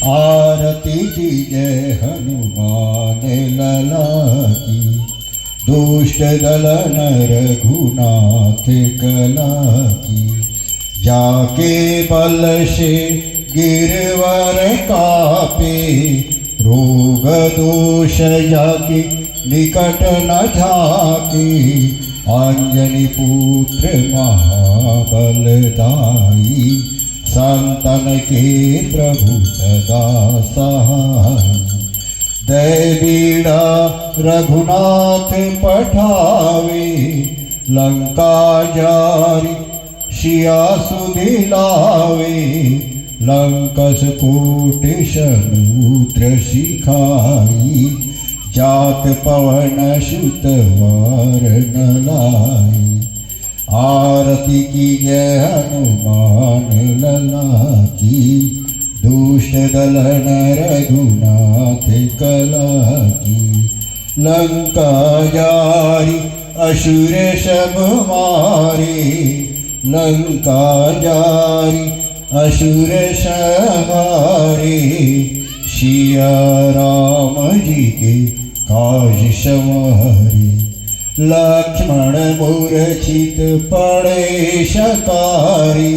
आरती की जय हनुमान लला की। दुष्ट दल नर रघुनाथ कला की। जाके बल से गिरवर कापे, रोग दोष जाके निकट न झाके। अंजनी पुत्र महाबलदाई, संतन के प्रभु सदा सहाय। दैवीड़ा रघुनाथ पठावे, लंका जारी सिया सुधिलावे। लंकस कोटि समुद्र सिखाई, जात पवन सुत वार न लाई। आरती की जय हनुमान लला की। दुष्ट दल नर रघुनाथ कला की। लंका जारी असुर सब मारे, लंका जारी असुर सहारे। सिया राम जी के काज संवारे, लक्ष्मण मूर्छित पड़े शकारी।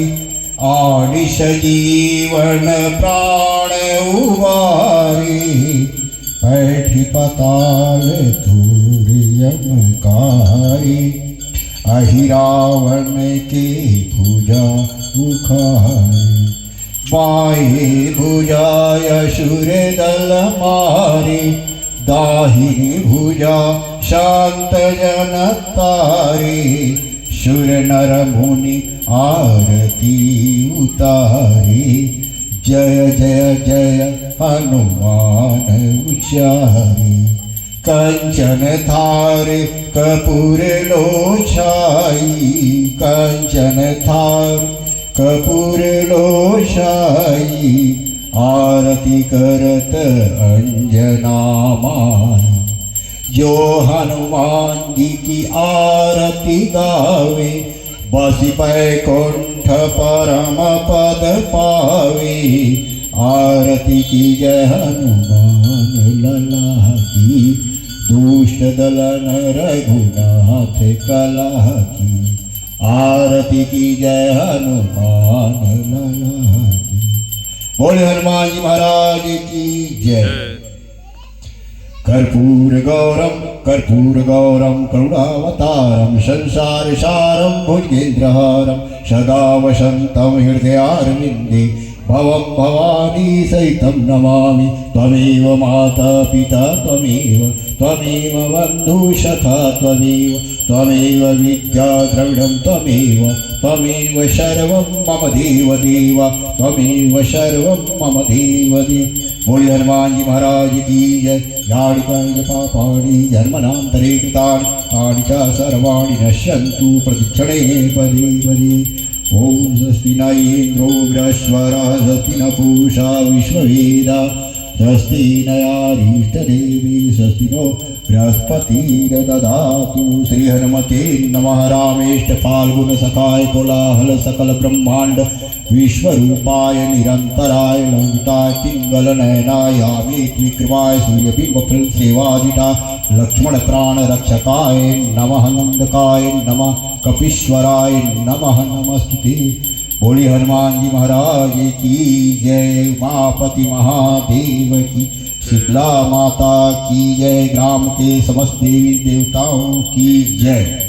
आनिश जीवन प्राण उबारी, बैठी पाताल तुर्यमकारी। अहिरावण के भुजा उखारी, बाए भुजा असुर दल मारे। दाहिनी भुजा शांत जन तारे, सुर नर मुनि आरती उतारे। जय जय जय हनुमान उच्चारे, कंचन थार कपूर लोछाई। कंचन थार कपूर लोछाई, आरती करत अंजना माई। जो हनुमान जी की आरती गावे, बसी बैकुंठ परम पद पावे। आरती की जय हनुमान लला की। दुष्ट दल नर रघुनाथ कला की। आरती की जय हनुमान लला की। बोले हनुमान जी महाराज की जय। कर्पूर गौरम करुणावतारम, संसार सारम भुजगेन्द्रहारम। सदा वसन्तं हृदयारविन्दे, भवं भवानी सहितं नमामि। त्वमेव माता पिता त्वमेव बन्धु सखा त्वमेव विद्या द्रविणं त्वमेव सर्वं मम देव त्वमेव सर्वं मम देव। बोले हनुमान जी महाराज की जय। यानि पापानि जन्मनान्तरे कृतानि, तानि च सर्वाणि नश्यन्तु प्रतिक्षणे पदे पदे। ओम स्वस्ति न इंद्रो बृहस्पतिः, स्वस्ति न पूषा विश्ववेदाः, स्वस्ति न अरिष्टनेमिः, स्वस्ति नो बृहस्पतिर्दधातु। श्री हनुमते नमः। रामेष्ट फाल्गुन सखाय कोलाहल सकल ब्रह्मांड विश्वरूपाय निरंतराय लंकाय पिंगल नयनाय अमित विक्रमाय सूर्यबिंब फल सेवादिता लक्ष्मण प्राण रक्षकाय नमः। नंदकाय नमः, कपीश्वराय नमः, नमस्तुते। बोली हनुमान जी महाराज की जय। उमापति महादेव की, शीतला माता की जय। ग्राम के समस्त देवी देवताओं की जय।